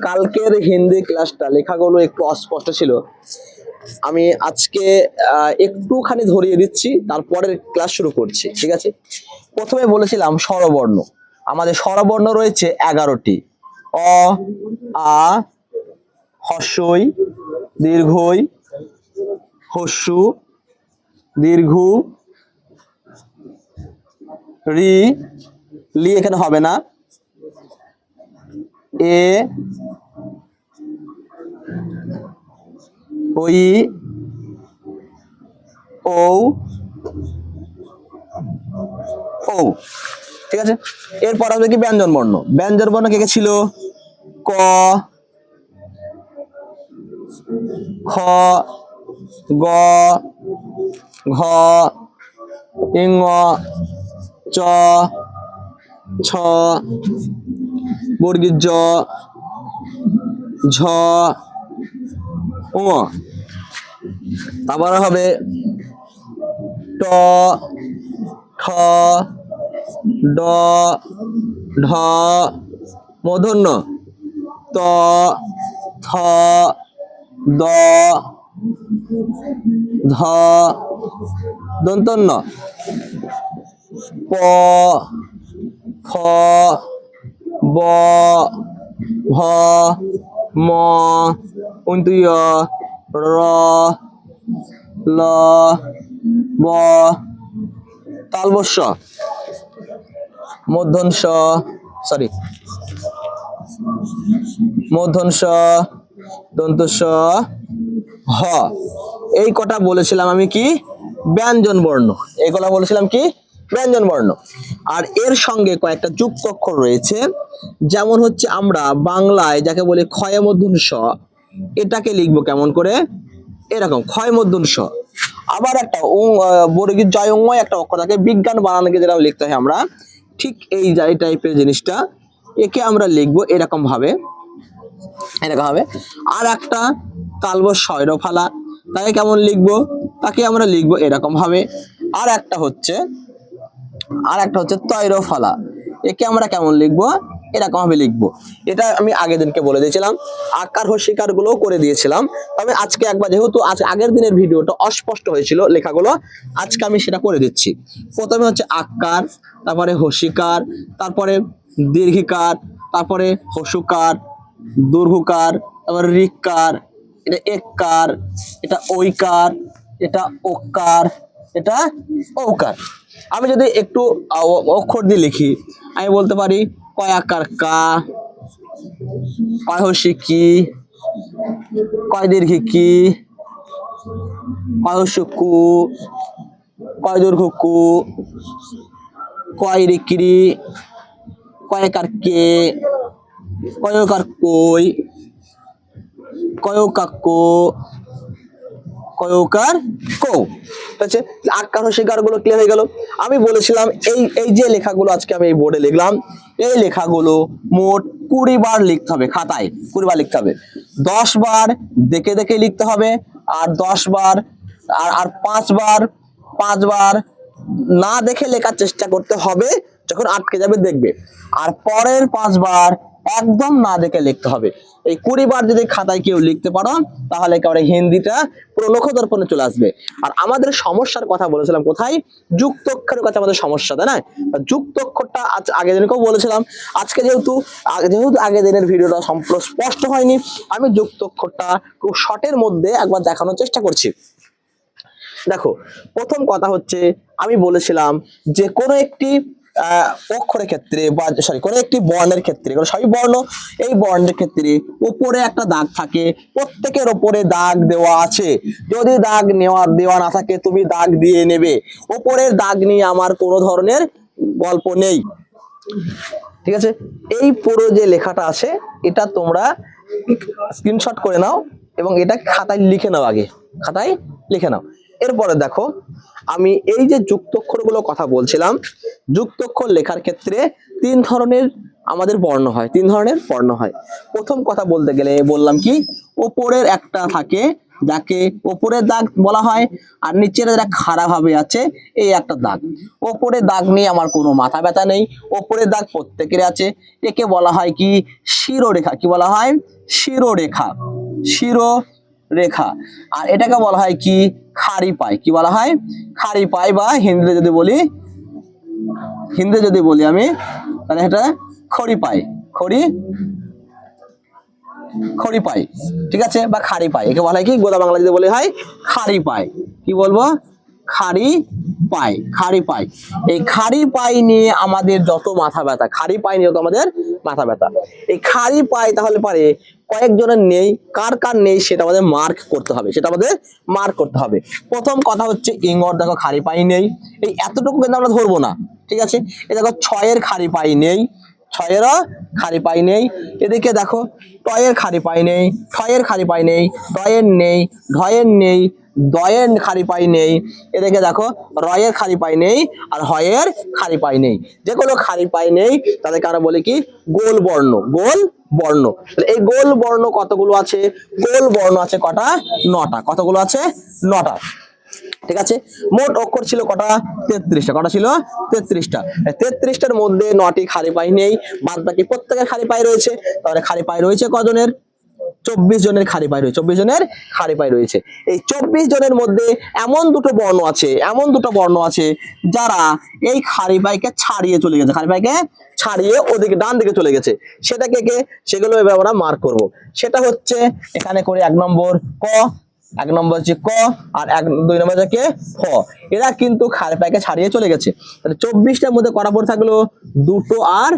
কালকের হিন্দি ক্লাসটা লেখাগুলো একটু অস্পষ্ট ছিল, আমি আজকে একটুখানি ধরিয়ে দিচ্ছি, তারপরের ক্লাস শুরু করছি। ঠিক আছে, প্রথমে বলেছিলাম স্বরবর্ণ। আমাদের স্বরবর্ণ রয়েছে 11টি। অ, আ, হস্যই, দীর্ঘই, হস্যু, দীর্ঘ, রি, লি এখানে হবে না, এ, ওই, ও, ও। ঠিক আছে, এরপর হবে কি ব্যঞ্জন বর্ণ। ব্যঞ্জন বর্ণ কে কে ছিল? ক, খ, গ, ঘ, ইঙ, চ, ছ, বর্গীয় জ, ঝ, ঙ। তারপরে হবে ট, ঠ, ড, ঢ, মূর্ধন্য, ত, থ, দ, ধ, দন্তন্য, প, ফ, ব, ভ, ম, য়, র, ল, ব, তালবস্য, মূর্ধন্য মূর্ধন্য, দন্তস্য, হ। এই কটা বলেছিলাম আমি কি? ব্যঞ্জন বর্ণ। এই কটা বলেছিলাম কি? ব্যঞ্জন বর্ণ। আর এর সঙ্গে কয়েকটা যুক্ত অক্ষর রয়েছে, যেমন হচ্ছে আমরা বাংলায় যাকে বলি ক্ষয় মূর্ধন্য ষ, এটাকে লিখবো কেমন করে? এরকম ক্ষয় মূর্ধন্য ষ। আবার একটা বর্গীয় জয় একটা অক্ষর থাকে, বিজ্ঞান বানানকে যেটা লিখতে হয় আমরা, ঠিক এই টাইপের জিনিসটা, একে আমরা লিখবো এরকম ভাবে। আর একটা তালবস্য স্বরফালা, তাকে কেমন লিখবো? তাকে আমরা লিখবো এরকম ভাবে। আর একটা হচ্ছে তৈরফালা, একে আমরা কেমন লিখবো? এরকম ভাবে লিখবো। এটা আমি আগের দিনকে বলে দিয়েছিলাম, আকার হস্যিকার গুলো করে দিয়েছিলাম। তবে আজকে একবার, যেহেতু আগের দিনের ভিডিওটা অস্পষ্ট হয়েছিল লেখাগুলো, আজকে আমি সেটা করে দিচ্ছি। প্রথমে হচ্ছে আকার, তারপরে হস্যিকার, তারপরে দীর্ঘিকার, তারপরে হস্যকার, দীর্ঘকার, তারপরে ঋকার, এটা এককার, এটা ঐকার, এটা ওকার, এটা ঔকার। আমি যদি একটু অক্ষর দিয়ে লিখি, আমি বলতে পারি কয় আকার কা, কয় হস্যি কি, কয় দীর্ঘি কি, কয় হস্য কু, কয় দীর্ঘ কু, কয় রিক্রি, কয় আকার কে, কয় ওকার কই, কয় ওকা কো, কয় ওকার কো। ঠিক আছে, আকার হস্যিকার গুলো ক্লিয়ার হয়ে গেল। আমি বলেছিলাম এই যে লেখাগুলো আজকে আমি এই বোর্ডে লিখলাম, এই লেখাগুলো মোট 20 বার লিখতে হবে, খাতায় 20 বার লিখতে হবে। 10 বার দেখে দেখে লিখতে হবে, আর 10 বার আর 5 বার না দেখে লেখার চেষ্টা করতে হবে, যখন আটকে যাবে দেখবে। আর পরের 5 বার একদম না দেখে লিখতে হবে। এই 20 বার যদি খাতায় কেউ লিখতে পারো, তাহলে একেবারে হিন্দিটা পুরো লক্ষ্য দর্পণে চলে আসবে। আর আমাদের সমস্যার কথা বলেছিলাম কোথায়? যুক্ত অক্ষরের কাছে আমাদের সমস্যা, তাই না? যুক্ত অক্ষরটা আগের দিনকেও বলেছিলাম। আজকে যেহেতু আগের দিনের ভিডিওটা সম্পূর্ণ স্পষ্ট হয়নি, আমি যুক্ত অক্ষরটা খুব শর্টের মধ্যে একবার দেখানোর চেষ্টা করছি। দেখো, প্রথম কথা হচ্ছে, আমি বলেছিলাম যে কোনো একটি অক্ষরের ক্ষেত্রে, বা কোনো একটি বর্ণের ক্ষেত্রে, সবই বর্ণ, এই বর্ণের ক্ষেত্রে উপরে একটা দাগ থাকে, প্রত্যেকের উপরে দাগ দেওয়া আছে। যদি দাগ দেওয়া না থাকে, তুমি দাগ দিয়ে নেবে। উপরের দাগ নিয়ে আমার কোনো ধরনের গল্প নেই। ঠিক আছে, এই পুরো যে লেখাটা আছে, এটা তোমরা স্ক্রিনশট করে নাও এবং এটা খাতায় লিখে নাও, আগে খাতায় লিখে নাও। এরপরে দেখো, আমি এই যে যুক্তক্ষরগুলো কথা বলছিলাম, যুক্তক্ষর লেখার ক্ষেত্রে 3 ধরনের আমাদের বর্ণ হয়, 3 ধরনের বর্ণ হয়। প্রথম কথা বলতে গেলে বললাম কি, উপরের একটা থাকে যাকে ওপরের দাগ বলা হয়, আর নিচের যারা খাড়া ভাবে আছে এই একটা দাগ। ওপরের দাগ নিয়ে আমার কোনো মাথা ব্যথা নেই, ওপরের দাগ প্রত্যেকের আছে। একে বলা হয় কি শিরোরেখা। কি বলা হয়? শিরোরেখা, শিরোরেখা। আর এটাকে বলা হয় কি খাড়ি পাই। কি বলা হয়? খাড়ি পাই, বা হিন্দিতে যদি বলি আমি, তাহলে এটা খড়ি পাই, খড়ি পাই, ঠিক আছে, বা খাড়ি পাই। একে বলা হয় কি গোদা বাংলা যদি বলে হয় খাড়ি পাই। কি বলবো? খাড়ি পাই, খাড়ি পাই। এই খাড়ি পাই নিয়ে আমাদের যত মাথা ব্যথা, খাড়ি পাই নিয়ে যত আমাদের মাথা ব্যথা, এই খাড়ি পাই তাহলে পারে কয়েকজনের নেই, কার কার নেই সেটা আমাদের মার্ক করতে হবে, প্রথম কথা হচ্ছে ইঙ্গর দেখো খাড়ি পাই নেই, এই এতটুকু কিন্তু আমরা ধরবো না, ঠিক আছে। এই দেখো ছয়ের খাড়ি পাই নেই, ছয়েরও খাড়ি পাই নেই। এদিকে দেখো টয়ের খাড়ি পাই নেই, ঠয়ের খাড়ি পাই নেই, টয়ের নেই, ঢয়ের নেই, দয়ের খাড়ি পাই নেই। এদিকে দেখো রয়ের খাড়ি পাই নেই, আর হয়ের খাড়ি পাই নেই। যেগুলো খাড়ি পাই নেই তাদেরকে আমরা বলি কি গোল বর্ণ, গোল বর্ণ। এই গোল বর্ণ কতগুলো আছে? গোল বর্ণ আছে কটা? 9টা। কতগুলো আছে? 9টা, ঠিক আছে। মোট অক্ষর ছিল কটা? 33টা। কটা ছিল? 33টা। 33টার মধ্যে 9টি খালি পাই নেই, বাদ বাকি প্রত্যেকের খালি পাই রয়েছে। তাহলে খালি পাই রয়েছে কজনের? 24 জনের খালি পাই রয়েছে, 24 জনের খালি পাই রয়েছে। এই 24 জনের মধ্যে এমন দুটো বর্ণ আছে যারা এই খালি পাইকে ছাড়িয়ে চলে গেছে, খালি পাইকে ছাড়িয়ে ওদিকে ডান দিকে চলে গেছে। সেটাকে সেগুলো এবার আমরা মার্ক করব। সেটা হচ্ছে এখানে করে 1 নম্বর ক, 1 নম্বর হচ্ছে ক, আর 2 নম্বর হচ্ছে খ। এরা কিন্তু খালি পাইকে ছাড়িয়ে চলে গেছে। তাহলে 24টার মধ্যে কটা পড়ে থাকলো? দুটো আর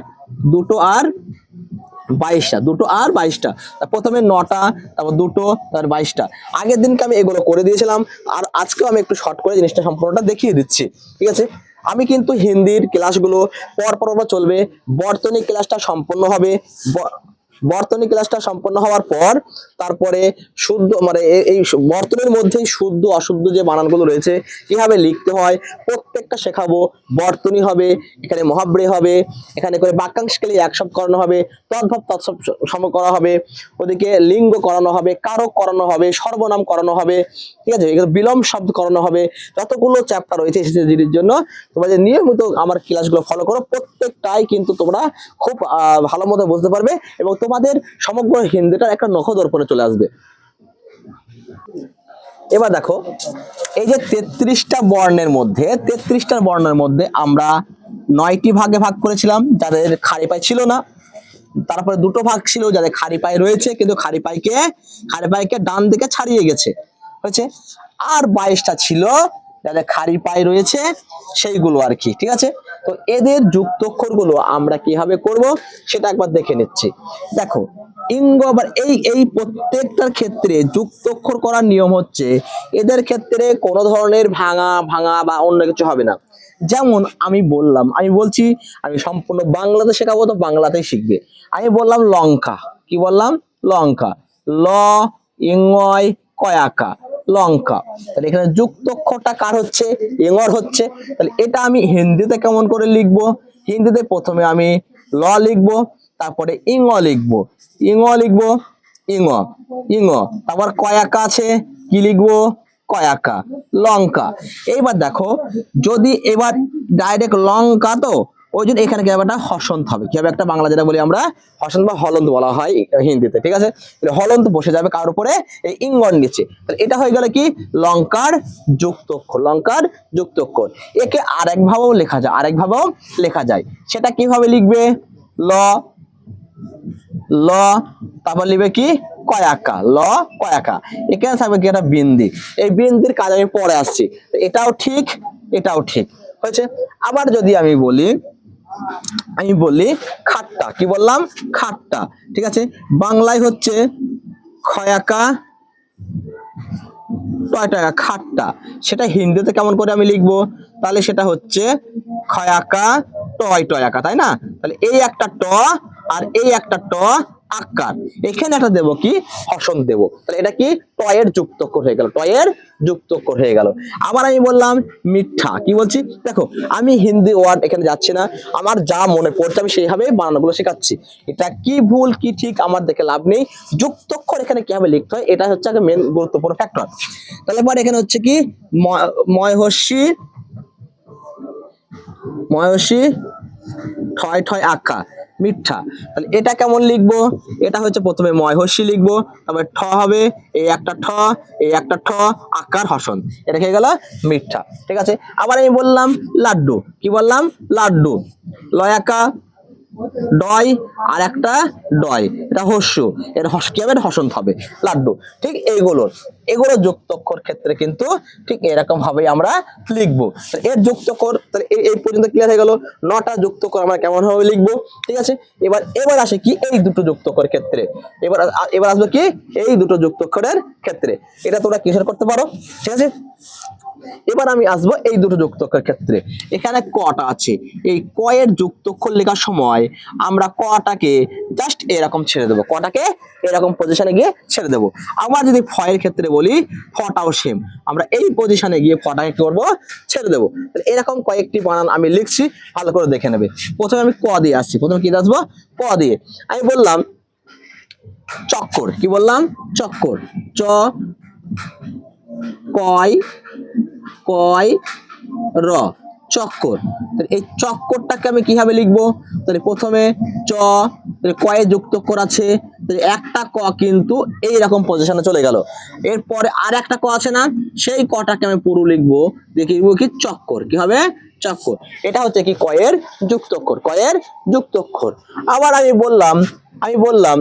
22টা, দুটো আর 22টা। প্রথমে 9টা, তারপর দুটো, তারপর 22টা। আগের দিনকে আমি এগুলো করে দিয়েছিলাম, আর আজকেও আমি একটু শর্ট করে জিনিসটা সম্পূর্ণটা দেখিয়ে দিচ্ছি, ঠিক আছে। আমি কিন্তু হিন্দির ক্লাসগুলো পর চলবে। বর্তনী ক্লাসটা সম্পূর্ণ হবে, বর্তনী ক্লাসটা সম্পন্ন হওয়ার পর তারপরে শুদ্ধ মানে এই বর্তনীর মধ্যেই শুদ্ধ অশুদ্ধ যে বানানগুলো রয়েছে কিভাবে লিখতে হয় প্রত্যেকটা শেখাবো। বর্তনী হবে, এখানে মহাব্রে হবে, এখানে করে বাক্যাংশকে এক শব্দ করানো হবে, তদ্ভব তৎসব সম করা হবে, ওদিকে লিঙ্গ করানো হবে, কারক করানো হবে, সর্বনাম করানো হবে, ঠিক আছে। এখানে বিলোম শব্দ করানো হবে। যতগুলো চ্যাপ্টার রয়েছে এসএসসির জন্য তোমরা যে নিয়মিত আমার ক্লাসগুলো ফলো করো, প্রত্যেকটাই কিন্তু তোমরা খুব ভালো মতো বুঝতে পারবে এবং তোমাদের সমগ্র হিন্দিটার একটা নখদর্পণে চলে আসবে। এবার দেখো এই যে 33টা বর্ণের মধ্যে আমরা 9টি ভাগে ভাগ করেছিলাম যাদের খাড়ি পাই ছিল না, তারপরে দুটো ভাগ ছিল যাদের খাড়ি পাই রয়েছে কিন্তু খাড়ি পাইকে ডান দিকে ছাড়িয়ে গেছে হয়েছে, আর 22টা ছিল যাদের খাড়ি পাই রয়েছে সেইগুলো আর কি, ঠিক আছে। তো এদের যুক্তক্ষরগুলো আমরা কিভাবে করব সেটা একবার দেখে নিচ্ছি। দেখো ইঙ্গ আবার এই প্রত্যেকটার ক্ষেত্রে যুক্তক্ষর করার নিয়ম হচ্ছে এদের ক্ষেত্রে কোনো ধরনের ভাঙা বা অন্য কিছু হবে না। যেমন আমি বলছি আমি সম্পূর্ণ বাংলাতে শেখাবো, তো বাংলাতেই শিখবে। আমি বললাম লঙ্কা, কি বললাম? লঙ্কা, ল ইঙ্গয় কয়াকা, লঙ্কা। তাহলে এখানে যুক্তক্ষরটা কার হচ্ছে? ইঙ্গর হচ্ছে। তাহলে এটা আমি হিন্দিতে কেমন করে লিখবো? হিন্দিতে প্রথমে আমি ল লিখবো, তারপরে ইং লিখবো, ইং, তারপর কয়াকা আছে, কি লিখবো? কয়াকা, লঙ্কা। এইবার দেখো যদি এবার ডাইরেক্ট লঙ্কা, তো ওই জন্য এখানে কি হবে? একটা হসন্ত হবে। কি হবে? একটা বাংলা যেটা বলি আমরা হসন্ত বা হলন্ত বলা হয় হিন্দিতে, ঠিক আছে। হলন্ত বসে যাবে কার উপরে? এই ইঙ্গর নিচে। তাহলে এটা হয়ে গেল কি লঙ্কার যুক্তক্ষর, লঙ্কার যুক্তক্ষর। একে আরেকভাবেও লেখা যায়, সেটা কিভাবে লিখবে? ল ল তারপর লিখবে কি কয়াকা, ল কয়াকা। এখানে থাকবে কি একটা বিন্দি, এই বিন্দির কাজ আমি পরে আসছি। এটাও ঠিক হয়েছে। আবার যদি আমি বলি খাট্টা, কি বললাম? খাট্টা, ঠিক আছে। বাংলায় হচ্ছে খয়াকা টয়টাকা, খাট্টা। সেটা হিন্দিতে কেমন করে আমি লিখবো? তাহলে সেটা হচ্ছে খয়াকা টয়কা, তাই না? তাহলে এই একটা ট আর এই একটা ট আকার, এখানে একটা দেব কি হসন দেব, তাহলে এটা কি টয়ের যুক্তক্ষর হয়ে গেল, টয়ের যুক্তক্ষর হয়ে গেল। আবার আমি বললাম মিঠা, কি বলছি দেখো আমি হিন্দি ওয়ার্ড এখানে যাচ্ছি না, আমার যা মনে পড়ছে আমি সেইভাবে বানানগুলো শেখাচ্ছি। এটা কি ভুল কি ঠিক আমার দেখে লাভ নেই, যুক্তক্ষর এখানে কিভাবে লিখতে হয় এটা হচ্ছে আগে মেন গুরুত্বপূর্ণ ফ্যাক্টর। তাহলে পরে এখানে হচ্ছে কি ময়হর্ষি, ময়হর্ষি ঠয় ঠয় আকা মিঠা, তাহলে এটা কেমন লিখবো, এটা হচ্ছে প্রথমে ময়হর্ষি লিখবো, তারপরে ঠ হবে, এই একটা ঠ, এই একটা ঠ, আকার হসন, এটা খেয়ে গেল মিঠা। ঠিক আছে, আবার আমি বললাম লাড্ডু, কি বললাম লাড্ডু, লয় আকা ডয় আর একটা ডয়, এটা হস্য, এর কি হবে হসন্ত হবে লাড্ডু। ঠিক এগুলো যুক্তক্ষর ক্ষেত্রে কিন্তু ঠিক এরকম ভাবে আমরা লিখবো। এর যুক্তক্ষর তাহলে এই পর্যন্ত ক্লিয়ার হয়ে গেল, 9টা যুক্তক্ষর আমরা কেমন ভাবে লিখবো। ঠিক আছে, এবার আসে কি এই দুটো যুক্তক্ষরের ক্ষেত্রে, এবার আসবে কি এই দুটো যুক্তক্ষরের ক্ষেত্রে, এটা তোমরা কিসের করতে পারো। ঠিক আছে, এবার আমি আসবো এই দুটো যুক্তক্ষরের ক্ষেত্রে। এখানে কটা আছে, এই কয়ের যুক্তক্ষর লেখার সময় আমরা কটাকে জাস্ট এরকম ছেড়ে দেবো, কটাকে এরকম পজিশনে গিয়ে ছেড়ে দেবো। আবার যদি ফয়ের ক্ষেত্রে বলি ফটাও সেম, আমরা এই পজিশনে গিয়ে ফটাকে কি করবো ছেড়ে দেবো। এরকম কয়েকটি বানান আমি লিখছি, ভালো করে দেখে নেবে। প্রথমে আমি ক দিয়ে আসছি, প্রথমে কি আসবো ক দিয়ে, আমি বললাম চক্কর, কি বললাম চক্কর, চ কয় কয় র চক্কর, এই চক্করটাকে আমি কিভাবে লিখবো, তাহলে প্রথমে চ, কয়ে যুক্তক্ষর আছে, একটা ক কিন্তু এইরকম পজিশনে চলে গেল, এরপরে আর একটা ক আছে না, সেই কটাকে আমি পুরো লিখবো, দেখে লিখবো কি চক্কর, কি হবে চক্কর। এটা হচ্ছে কি কয়ের যুক্তক্ষর, কয়ের যুক্তক্ষর। আবার আমি বললাম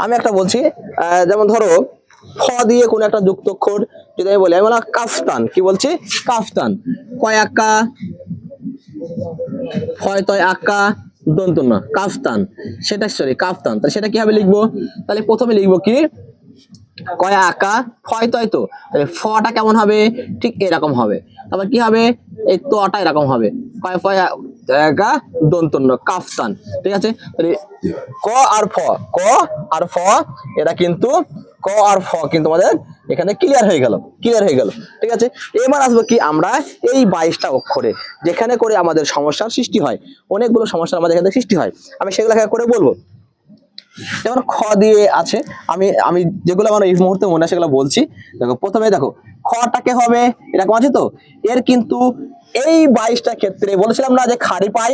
আমি একটা বলছি, যেমন ধরো খ দিয়ে কোন একটা যুক্তক্ষর যদি আমি বলি, আমি বললাম কাফতান, কি বলছি কাফতান, কয় আকা হয় তয় আকা দন্ত না কাফতান, সেটা সরি কাফতান, তাহলে সেটা কিভাবে লিখবো, তাহলে প্রথমে লিখবো কি কয় আকা ফয় তয়, তো তাহলে ফটা কেমন হবে ঠিক এরকম হবে, তারপর কি হবে এই তটা এরকম হবে, কয় ফয় একা দন্ত ন কাফতান। ঠিক আছে, তাহলে ক আর ফ, ক আর ফ এটা কিন্তু ক আর ফ কিন্তু আমাদের এখানে ক্লিয়ার হয়ে গেল, ক্লিয়ার হয়ে গেল। ঠিক আছে, এবার আসবো কি আমরা এই 22টা অক্ষরে যেখানে করে আমাদের সমস্যার সৃষ্টি হয়, অনেকগুলো সমস্যা আমাদের এখানে সৃষ্টি হয়, আমি সেগুলো করে বলবো। যেমন খ দিয়ে আছে, আমি আমি যেগুলো আমার এই মুহূর্তে মনে আছে সেগুলো বলছি। দেখো প্রথমে দেখো খটাকে হবে এরকম আছে, তো এর কিন্তু এই 22টা ক্ষেত্রে বলেছিলাম না যে খাড়ি পাই,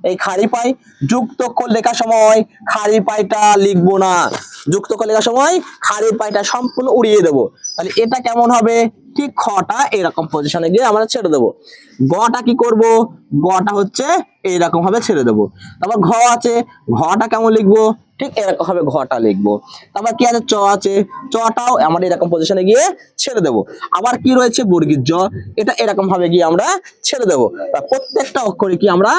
এই খাড়ি পাই যুক্তক্ষর লেখার সময় খাড়ি পাইটা লিখবো না, যুক্তক্ষর লেখার সময় খাড়ি পাইটা সম্পূর্ণ উড়িয়ে দেবো। তাহলে এটা কেমন হবে ঠিক খটা এরকম পজিশনে গিয়ে আমরা ছেড়ে দেবো। গটা কি করব, গটা হচ্ছে এইরকম ভাবে ছেড়ে দেবো। তারপর ঘ আছে, ঘটা কেমন লিখবো ঠিক এরকম ভাবে ঘটা লিখবো। তারপর কি আছে চ আছে, চটাও আমরা এরকম পজিশনে গিয়ে ছেড়ে দেবো। আবার কি রয়েছে বর্গীর জ, এটা এরকম ভাবে গিয়ে আমরা ছেড়ে দেবো। প্রত্যেকটা অক্ষরে কি আমরা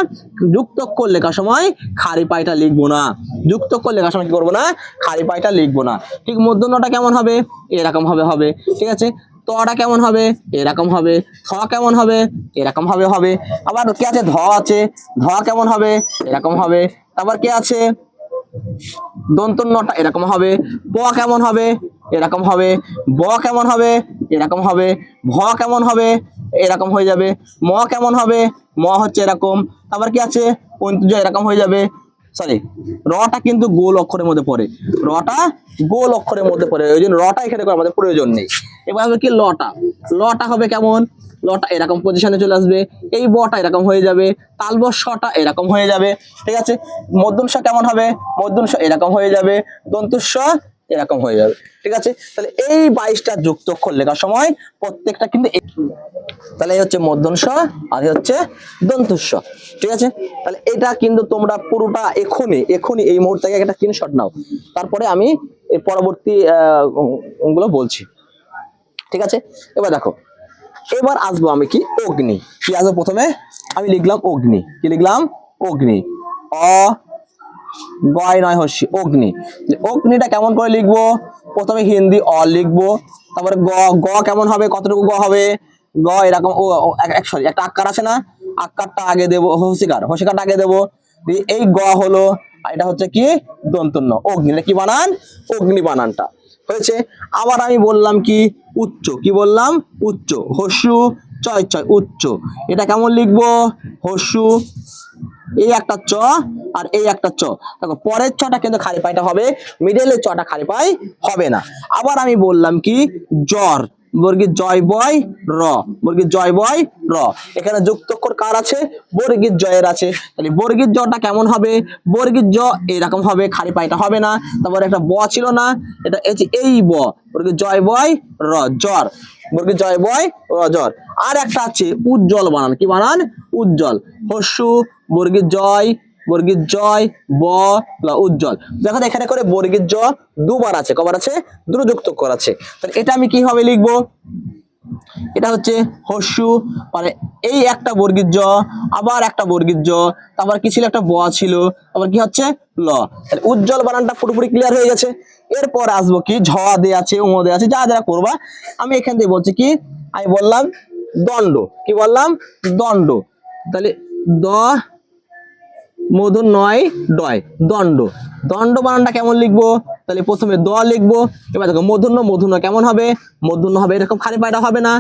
যুক্তক্ষর লেখার সময় খাড়ি পাইটা লিখবো না, যুক্তক্ষর লেখার সময় কি করবো না খাড়ি পাইটা লিখবো না। ঠিক মূর্ধন্যটা কেমন হবে এরকম ভাবে হবে। ঠিক আছে, তটা কেমন হবে এরকম হবে, থ কেমন হবে এরকম ভাবে হবে। আবার কি আছে ধ আছে, ধ কেমন হবে এরকম হবে। তারপর কি আছে দন্তন্যটা এরকম হবে, প কেমন হবে এরকম হবে, ব কেমন হবে এরকম হবে, ভ কেমন হবে এরকম হয়ে যাবে, ম কেমন হবে ম হচ্ছে এরকম। তারপর কি আছে পঞ্চজ এরকম হয়ে যাবে, সরি রটা কিন্তু গোল অক্ষরের মধ্যে পড়ে, রটা গোল অক্ষরের মধ্যে পড়ে, ওই জন্য রটা এখানে আমাদের প্রয়োজন নেই। এবার হবে কি লটা, লটা হবে কেমন লটা এরকম পজিশনে চলে আসবে, এই বটা এরকম হয়ে যাবে, তালব শটা এরকম হয়ে যাবে। ঠিক আছে, মধ্যম স কেমন হবে মধ্যম স এরকম হয়ে যাবে, দন্তুস্ব এরকম হয়ে যাবে। ঠিক আছে, তাহলে এই 22টা যুক্তক্ষর লেখার সময় প্রত্যেকটা কিন্তু তাহলে এই হচ্ছে মধ্যম স আর হচ্ছে দন্তুস্ব। ঠিক আছে, তাহলে এটা কিন্তু তোমরা পুরোটা এখনই এই মুহূর্তে একটা স্ক্রিনশট নাও, তারপরে আমি এই পরবর্তী গুলো বলছি। ঠিক আছে, এবার দেখো এবার আসবো আমি কি অগ্নি, কি আসবো প্রথমে আমি লিখলাম অগ্নি, কি লিখলাম অগ্নি, অ গয় নয় হর্ষি অগ্নি। অগ্নিটা কেমন করে লিখবো, প্রথমে হিন্দি অ লিখবো, তারপরে গ, গ কেমন হবে কতটুকু গ হবে, গ এরকম ও সরি একটা আকার আছে না, আকারটা আগে দেবো, হসিকার হসিকারটা আগে দেবো, এই গ হলো, আর এটা হচ্ছে কি দন্ত ন, অগ্নি। এটা কি বানান? অগ্নি বানানটা হয়েছে। আবার আমি বললাম কি উচ্চ, কি বললাম? উচ্চ, হস্যু চয় চয় উচ্চ। এটা কেমন লিখবো? হস্যু, এই একটা চ আর এই একটা চ। দেখো পরের চটা কিন্তু খালি পাইটা হবে, মিডলের চটা খালি পাই হবে না। আবার আমি বললাম কি জ্বর, বর্গীর জয় বয় র, বর্গীর জয় বয় র। এখানে যুক্তক্ষর কার আছে? বর্গীর জয়ের আছে। তাহলে বর্গীর জটা কেমন হবে? বর্গীর জ এরকম হবে, খালি পাইটা হবে না। তারপরে একটা ব ছিল না, এটা এই ব, বর্গীর জয় বয় র, জ্বর, বর্গীর জয় বয় র, জ্বর। আর একটা আছে উজ্জ্বল বানান, কি বানান? উজ্জ্বল, হস্যু বর্গীর জয়, বর্গীর জয় ব উজ্জ্বল। দেখো এখানে করে বর্গীর জ দুবার আছে, কবার আছে? দুটো যুক্তক্ষর আছে। তাহলে এটা আমি কিভাবে লিখবো? এটা হচ্ছে হস্যু, মানে এই একটা বর্গীর জ, আবার একটা বর্গীর জ, তারপর কি ছিল? একটা ব ছিল, আবার কি হচ্ছে? ল। তাহলে উজ্জ্বল বানানটা পুরোপুরি ক্লিয়ার হয়ে গেছে। এরপর আসবো কি ঝ দে আছে, ও দে আছে, যা যা করবা। আমি এখান থেকে বলছি কি, আমি বললাম দণ্ড, কি বললাম? দণ্ড। তাহলে দ মধু নয় ডয়, দণ্ড। দণ্ড বানানটা কেমন লিখবো? তাহলে প্রথমে দ লিখবো, এবার দেখো মূর্ধন্য, মূর্ধন্য কেমন হবে? মূর্ধন্য হবে এরকম, খালি পায়টা হবে না,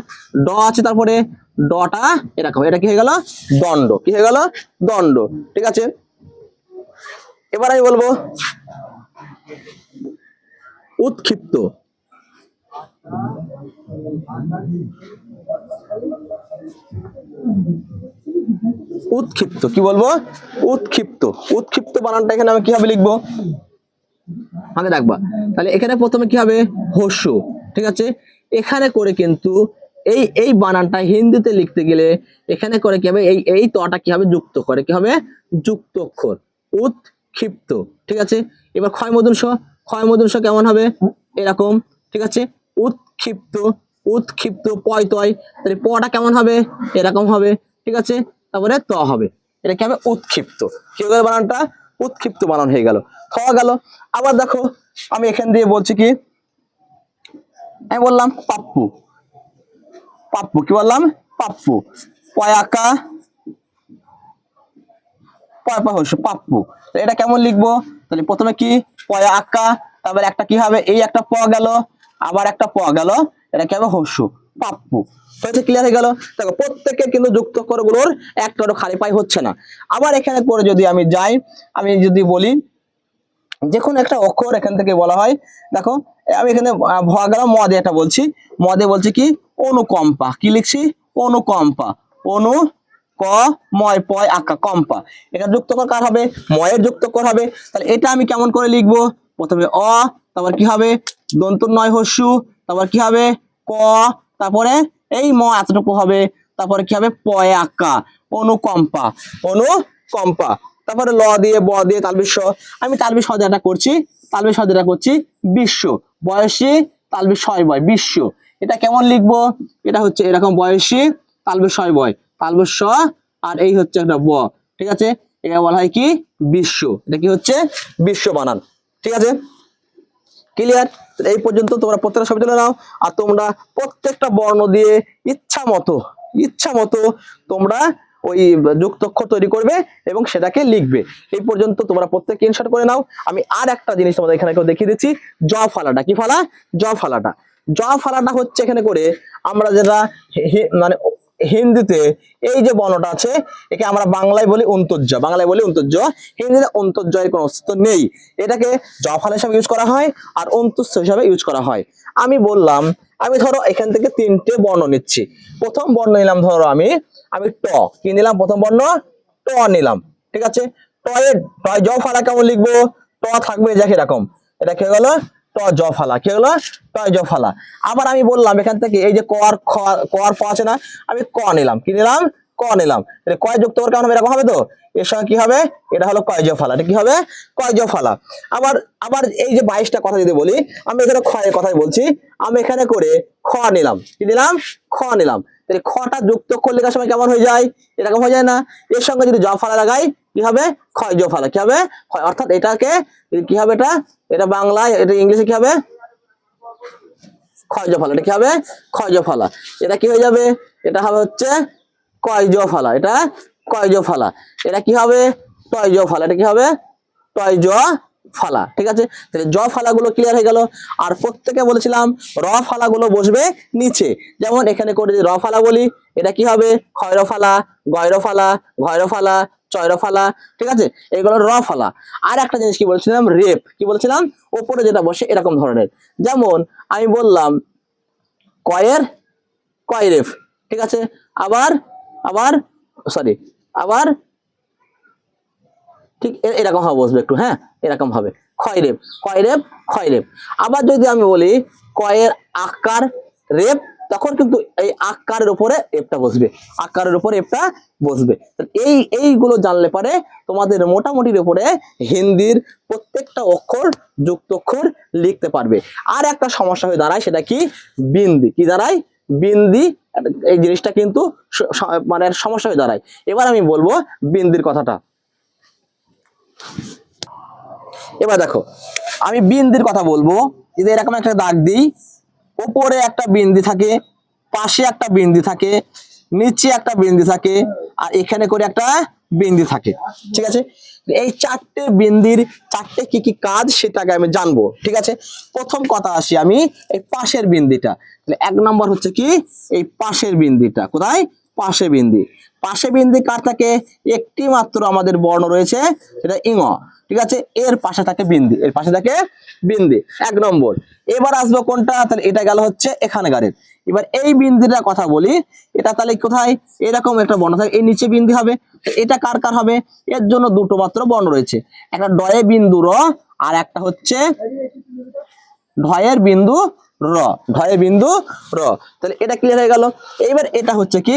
ড আছে তারপরে, ডটা এরকম, এটা কি হয়ে গেল? দণ্ড। কি হয়ে গেল? দণ্ড। ঠিক আছে, এবার আমি বলবো উৎক্ষিপ্ত। উৎক্ষিপ্ত, কি বলবো? উৎক্ষিপ্ত। উৎক্ষিপ্ত বানানটা এখানে আমি কিভাবে লিখবো? আগে দেখবা। তাহলে এখানে প্রথমে কি হবে? হস্য, ঠিক আছে। এখানে করে কিন্তু এই বানানটা হিন্দিতে লিখতে গেলে এখানে করে কি হবে? এই তটা কি হবে? যুক্ত করে, কি হবে? যুক্ত অক্ষর, উৎক্ষিপ্ত। ঠিক আছে, এবার ক্ষয় মূর্ধন্য ষ, ক্ষয় মূর্ধন্য ষ কেমন হবে? এরকম, ঠিক আছে। উৎক্ষিপ্ত, উৎক্ষিপ্ত পয় তয়, তাহলে পটা কেমন হবে? এরকম হবে, ঠিক আছে। তারপরে ত হবে, এটা কি হবে? উৎক্ষিপ্ত। কি হয়ে গেল বানানটা? উৎক্ষিপ্ত বানান হয়ে গেল, খাওয়া গেল। আবার দেখো আমি এখান দিয়ে বলছি কি, আমি বললাম পাপ্পু, পাপ্পু, কি বললাম? পাপ্পু, পয়াকা পয় পয় হস্য, পাপ্পু। এটা কেমন লিখবো? তাহলে প্রথমে কি পয়া আকা, তারপরে একটা কি হবে? এই একটা প গেল, আবার একটা প গেল, এটা কি হবে? হস্য, পাপ্পু। হয়েছে, ক্লিয়ার হয়ে গেল। দেখো প্রত্যেকের কিন্তু যুক্তক্ষর গুলোর একটারও খালি পাই হচ্ছে না। আবার এখানে করে যদি আমি যাই, আমি যদি বলি যে কোনো একটা অক্ষর এখান থেকে বলা হয়, দেখো আমি এখানে ভ গেল, ম দিয়ে একটা বলছি, ম দিয়ে বলছি কি অনুকম্পা। কি লিখছি? অনুকম্পা, অনু ক ময় পয় আকা কম্পা। এটা যুক্তকর কার হবে? ময়ের যুক্তকর হবে। তাহলে এটা আমি কেমন করে লিখবো? প্রথমে অ, তারপর কি হবে? দন্ত নয় হস্যু, তারপর কি হবে? ক, তারপরে এই ম এতটুকু হবে, তারপরে কি হবে? পয় আকা, অনুকম্পা, অনুকম্পা। তারপরে ল দিয়ে ব দিয়ে তালবিশ, আমি তালবিশ হদেটা করছি, তালবিশ হদেটা করছি বিশ্ব, বয়সী তালবিশ হয় বয়, বিশ্ব। এটা কেমন লিখবো? এটা হচ্ছে এরকম, বয়সী তালবিশ হয় বয়, তালবিশ স, আর এই হচ্ছে একটা ব, ঠিক আছে। এটা বলা হয় কি? বিশ্ব। এটা কি হচ্ছে? বিশ্ব বানান। ঠিক আছে, ক্লিয়ার? এই পর্যন্ত তোমরা প্রত্যেকটা ছবি তুলে নাও, আর তোমরা প্রত্যেকটা বর্ণ দিয়ে ইচ্ছা মতো তোমরা ওই যুক্তক্ষর তৈরি করবে এবং সেটাকে লিখবে। এই পর্যন্ত তোমরা প্রত্যেককে ইনসার্ট করে নাও। আমি আর একটা জিনিস তোমাদের এখানে দেখিয়ে দিচ্ছি, জ ফালাটা। কি ফালা? জ ফালাটা। জ ফালাটা হচ্ছে এখানে করে আমরা যেটা মানে হিন্দিতে এই যে বর্ণটা আছে, একে আমরা বাংলায় বলি অন্তর্য, বাংলায় বলি অন্তর্য, হিন্দিতে অন্তর্জয়ের কোনো অস্তিত্ব নেই। এটাকে জ ফালা হিসাবে ইউজ করা হয় আর অন্তুস্থ হিসাবে ইউজ করা হয়। আমি বললাম, আমি ধরো এখান থেকে তিনটে বর্ণ নিচ্ছি। প্রথম বর্ণ নিলাম, ধরো আমি ট, কি নিলাম? প্রথম বর্ণ ট নিলাম, ঠিক আছে। টয়ের টয় জ ফালা কেমন লিখবো? ট থাকবে যে এরকম, এটা কি গেল? ট জ ফালা, কি হলো? টয় জ ফালা। আবার আমি বললাম এখান থেকে এই যে কর খ, কর প আছে না, আমি ক নিলাম, কি নিলাম? ক নিলাম। কয় যুক্ত করে কেমন হবে? এরকম হবে তো, এর সঙ্গে কি হবে? এটা হলো কয় জ ফালা, এটা কি হবে? কয় জ ফালা। আবার আবার এই যে 22টা কথা যদি বলি, আমি এখানে ক্ষয়ের কথাই বলছি, আমি এখানে করে খ নিলাম, কি নিলাম? খ নিলাম। তাহলে খটা যুক্ত করলে কার সময় কেমন হয়ে যায়? এরকম হয়ে যায় না? এর সঙ্গে যদি জ ফালা লাগাই, কি হবে? ক্ষয় জ ফালা, কি হবে? অর্থাৎ এটাকে কি হবে? এটা এটা বাংলায়, এটা ইংলিশে কি হবে? ক্ষয় জ ফালা। এটা কি হবে? ক্ষয় জ ফালা। এটা কি হয়ে যাবে? এটা হবে হচ্ছে কয় জ ফালা, এটা কয় জ ফালা। এটা কি হবে? টয় জ ফালা। এটা কি হবে? ট টয় জ ফালা, ঠিক আছে। তাহলে জ ফালাগুলো ক্লিয়ার হয়ে গেল। আর প্রত্যেকে বলেছিলাম র ফালাগুলো বসবে নিচে। যেমন এখানে করে যদি র ফালা বলি, এটা কি হবে? ক্ষয়র ফালা, গয়র ফালা, ঘয়র ফালা, চয়র ফালা, ঠিক আছে, এগুলো র ফালা। আর একটা জিনিস কি বলছিলাম, রেপ, কি বলছিলাম, উপরে যেটা বসে এরকম ধরনের। যেমন আমি বললাম কয়ের কয়রেফ, ঠিক আছে। আবার আবার সরি আবার ঠিক এরকম ভাবে বসবে একটু, হ্যাঁ, এরকম হবে ক্ষয়রেপ, কয়রেপ, ক্ষয়রেপ। আবার যদি আমি বলি কয়ের আকার রেপ, তখন কিন্তু এই আকারের উপরে এপটা বসবে, আকারের উপরে এপটা বসবে। এইগুলো জানলে পারে তোমাদের মোটামুটির উপরে হিন্দির প্রত্যেকটা অক্ষর যুক্ত অক্ষর লিখতে পারবে। আর একটা সমস্যা হয়ে দাঁড়ায়, সেটা কি? বিন্দি। কি দাঁড়ায়? বিন্দি। এই জিনিসটা কিন্তু মানে সমস্যা হয়ে দাঁড়ায়। এবার আমি বলবো বিন্দির কথাটা। এবার দেখো, আমি বিন্দির কথা বলবো। যদি এরকম একটা দাগ দিই, উপরে একটা বিন্দি থাকে, পাশে একটা বিন্দি থাকে, নিচে একটা বিন্দি থাকে, আর এখানে করে একটা বিন্দি থাকে, ঠিক আছে। এই চারটে বিন্দির চারটে কি কি কাজ সেটাকে আমি জানবো, ঠিক আছে। প্রথম কথা আসি আমি এই পাশের বিন্দিটা। এক নম্বর হচ্ছে কি এই পাশের বিন্দিটা। কোথায়? পাশে বিন্দি। পাশে বিন্দি কার থাকে? একটি মাত্র আমাদের বর্ণ রয়েছে, সেটা ইঙ, ঠিক আছে। এর পাশে থাকে বিন্দি, এর পাশে থাকে বিন্দি, এক নম্বর। এবার আসবো কোনটা? তাহলে এটা গেল হচ্ছে এখানকারের। এবার এই বিন্দিটার কথা বলি, এটা তাহলে কোথায়? এরকম একটা বর্ণ থাকে, এই নিচে বিন্দি হবে। এটা কার কার হবে? এর জন্য দুটো মাত্র বর্ণ রয়েছে, একটা ডয়ে বিন্দু র, আর একটা হচ্ছে ঢয়ের বিন্দু র, ঢয়ে বিন্দু র। তাহলে এটা ক্লিয়ার হয়ে গেল। এইবার এটা হচ্ছে কি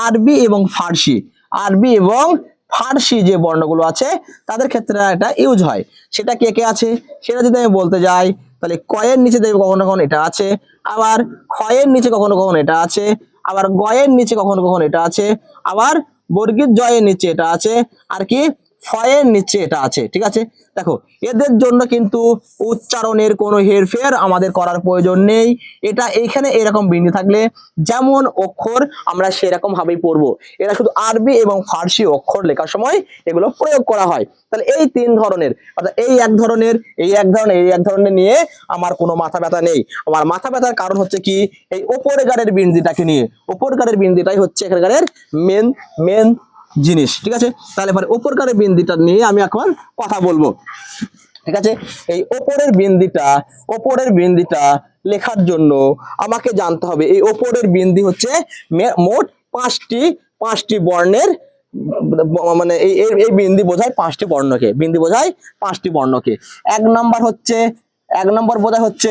আরবি এবং ফার্সি। আরবি এবং ফার্সি যে বর্ণগুলো আছে তাদের ক্ষেত্রে এটা ইউজ হয়। সেটা কে কে আছে সেটা যদি আমি বলতে যাই, তাহলে কয়ের নিচে দেখবে কখনো কখনো এটা আছে, আবার ক্ষয়ের নিচে কখনো কখনো এটা আছে, আবার গয়ের নিচে কখনো কখনো এটা আছে, আবার বর্গীর জয়ের নিচে এটা আছে, আর কি ফয়ের নিচে এটা আছে, ঠিক আছে। দেখো, এদের জন্য কিন্তু উচ্চারণের কোনো হেরফের আমাদের করার প্রয়োজন নেই। এটা এইখানে এরকম বিন্দি থাকলে যেমন অক্ষর আমরা সেরকম ভাবেই পড়বো। এরা শুধু আরবি এবং ফার্সি অক্ষর লেখার সময় এগুলো প্রয়োগ করা হয়। তাহলে এই তিন ধরনের, অর্থাৎ এই এক ধরনের, এই এক ধরনের, এই এক ধরনের নিয়ে আমার কোনো মাথা ব্যথা নেই। আমার মাথা ব্যথার কারণ হচ্ছে কি এই ওপরের গাড়ের বিন্দিটাকে নিয়ে। ওপরের গাড়ের বিন্দিটাই হচ্ছে এখানকার মেন মেন জিনিস, ঠিক আছে। তাহলে পরে উপরকারের বিন্দিটা নিয়ে আমি এখন কথা বলবো, ঠিক আছে। এই ওপরের বিন্দিটা লেখার জন্য আমাকে জানতে হবে এই ওপরের বিন্দি হচ্ছে মোট পাঁচটি বর্ণের, মানে এই বিন্দি বোঝায় পাঁচটি বর্ণকে, বিন্দি বোঝায় পাঁচটি বর্ণকে। এক নম্বর বোঝায় হচ্ছে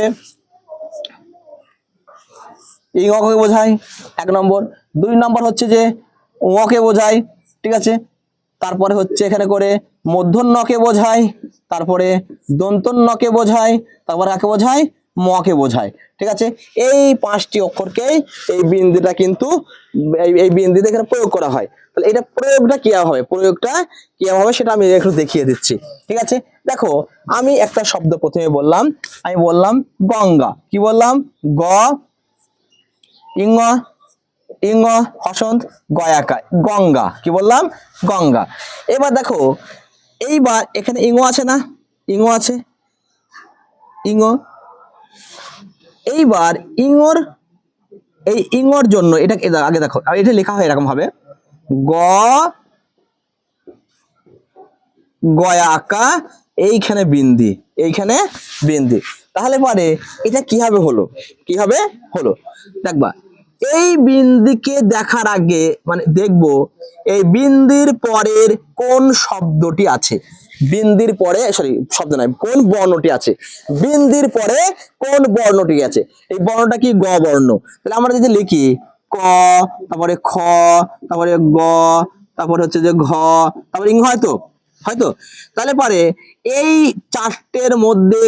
ইংকে বোঝায়, এক নম্বর। দুই নম্বর হচ্ছে যে কে বোঝায়, ঠিক আছে। তারপরে হচ্ছে এখানে করে মূর্ধন্যকে বোঝায়, তারপরে দন্তন্যকে বোঝায়, তারপরে কাকে বোঝায়? মকে বোঝায়, ঠিক আছে। এই পাঁচটি অক্ষরকেই এই বিন্দিটা কিন্তু এই বিন্দিতে এখানে প্রয়োগ করা হয়। তাহলে এটা প্রয়োগটা কি হবে সেটা আমি একটু দেখিয়ে দিচ্ছি, ঠিক আছে। দেখো, আমি একটা শব্দ প্রথমে বললাম, আমি বললাম গঙ্গা। কি বললাম? গ ইঙ ইঙ হসন্ত গয়াকায়, গঙ্গা। কি বললাম? গঙ্গা। এবার দেখো, এইবার এখানে ইঙ আছে না? ইঙ আছে, ইঙ। এইবার এই ইঙর জন্য এটা আগে দেখো, আর এটা লেখা হয় এরকম ভাবে গ গয়াকা, এইখানে বিন্দি, এইখানে বিন্দি। তাহলে পরে এটা কিভাবে হলো দেখবা। এই বিন্দিকে দেখার আগে মানে দেখবো এই বিন্দির পরের কোন শব্দটি আছে, বিন্দির পরে শব্দ নয়, কোন বর্ণটি আছে, বিন্দির পরে কোন বর্ণটি আছে। এই বর্ণটা কি? গ বর্ণ। তাহলে আমরা যদি লিখি ক, তারপরে খ, তারপরে গ, তারপরে হচ্ছে যে ঘ, তারপরে ইং, হয়তো। তাহলে পরে এই চারটের মধ্যে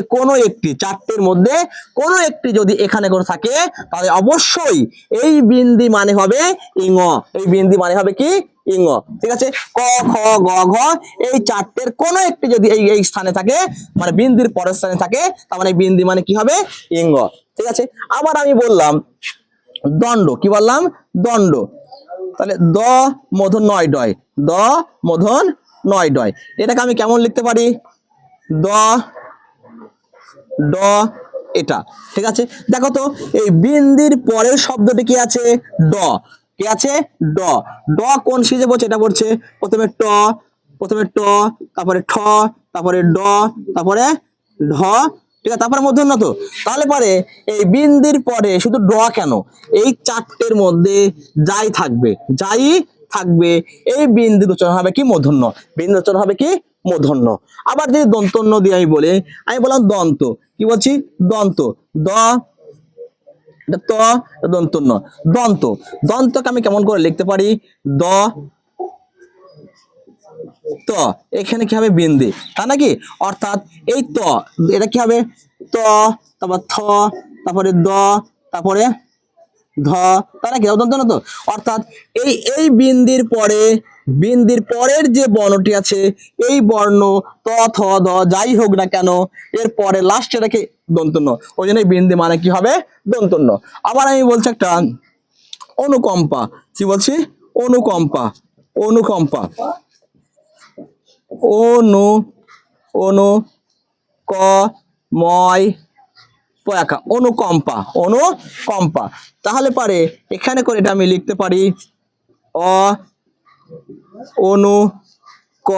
কোনো একটি যদি এখানে করে থাকে, তাহলে অবশ্যই এই বিন্দি মানে হবে ইঙ। এই বিন্দি মানে হবে কি? ইঙ, ঠিক আছে। ক, খ, গ, ঘ, এই চারটের কোনো একটি যদি এই স্থানে থাকে, মানে বিন্দির পরের স্থানে থাকে, তার মানে বিন্দি মানে কি হবে? ইঙ, ঠিক আছে। আবার আমি বললাম দণ্ড। কি বললাম? দণ্ড। তাহলে দ মূর্ধন্য নয় ডয়, দ মূর্ধন্য নয় ডয়। এটাকে আমি কেমন লিখতে পারি? দ ড এটা, ঠিক আছে। দেখো তো এই বিন্দির পরের শব্দটি কি আছে? ড। কি আছে? ড। ড কোন সিজে পড়ছে? এটা পড়ছে প্রথমে ট, প্রথমে ট, তারপরে ঠ, তারপরে ড, তারপরে ঢ, ঠিক আছে, তারপরে মূর্ধন্য তো। তাহলে পরে এই বিন্দির পরে শুধু ড কেন? এই চারটের মধ্যে যাই থাকবে, যাই থাকবে, এই বিন্দির উচ্চারণ হবে কি? মূর্ধন্য। বিন্দির উচ্চারণ হবে কি? মূর্ধন্য। আবার যদি দন্তন্য দিয়ে আমি বলি, আমি বললাম দন্ত, কি বলছি? দন্ত। দ, এটা ত, দন্তন্য। দন্ত, দন্তকে আমি কেমন করে লিখতে পারি? দ ত, এখানে কি হবে? বিন্দি, তা নাকি? অর্থাৎ এই ত, এটা কি হবে? ত, তারপর থ, তারপরে দ, তারপরে ধ, তাই নাকি? দন্ত না তো? অর্থাৎ এই এই বিন্দির পরে, বিন্দির পরের যে বর্ণটি আছে, এই বর্ণ ত থ দ যাই হোক না কেন, এর পরে লাস্টে রেখে দন্তন্য, ওই জন্য এই বিন্দি মানে কি হবে? দন্তন্য। আবার আমি বলছি একটা অনুকম্পা, কি বলছি? অনুকম্পা, অনুকম্পা, অনু, অনু ক ময় পয়াকা, অনুকম্পা, অনুকম্পা। তাহলে পারে এখানে করে এটা আমি লিখতে পারি অ অনু ক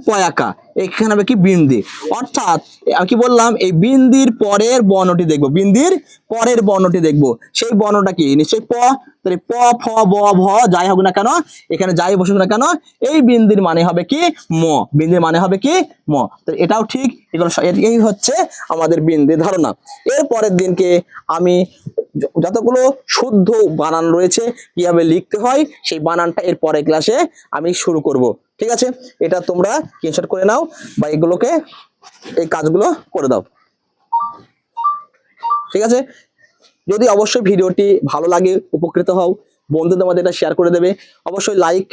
পয়াকা, এখানে হবে কি? বিন্দি। অর্থাৎ আমি কি বললাম? এই বিন্দির পরের বর্ণটি দেখবো, বিন্দির পরের বর্ণটি দেখবো, সেই বর্ণটা কি? নিশ্চয়ই প। তাহলে প ফ ব ভ যাই হোক না কেন, এখানে যাই বসুক না কেন, এই বিন্দির মানে হবে কি? ম। বিন্দির মানে হবে কি? ম। তো এটাও ঠিক, এগুলো এই হচ্ছে আমাদের বিন্দির ধারণা। এর পরের দিনকে আমি যতগুলো শুদ্ধ বানান রয়েছে কিভাবে লিখতে হয় সেই বানানটা এর পরের ক্লাসে আমি শুরু করব, ঠিক আছে? এটা তোমরা স্ক্রিনশট করে নাও বা এগুলোকে, এই কাজগুলো করে দাও, ঠিক আছে? যদি অবশ্যই ভিডিওটি ভালো লাগে, উপকৃত হও, বন্ধুদের মধ্যে এটা শেয়ার করে দেবে, অবশ্যই লাইক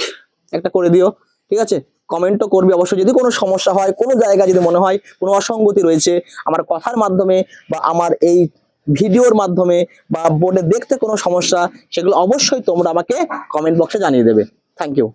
একটা করে দিও, ঠিক আছে? কমেন্টও করবে অবশ্যই। যদি কোনো সমস্যা হয়, কোনো জায়গায় যদি মনে হয় কোনো অসঙ্গতি রয়েছে আমার কথার মাধ্যমে বা আমার এই ভিডিওর মাধ্যমে বা বোর্ডে দেখতে কোনো সমস্যা, সেগুলো অবশ্যই তোমরা আমাকে কমেন্ট বক্সে জানিয়ে দেবে। Thank you.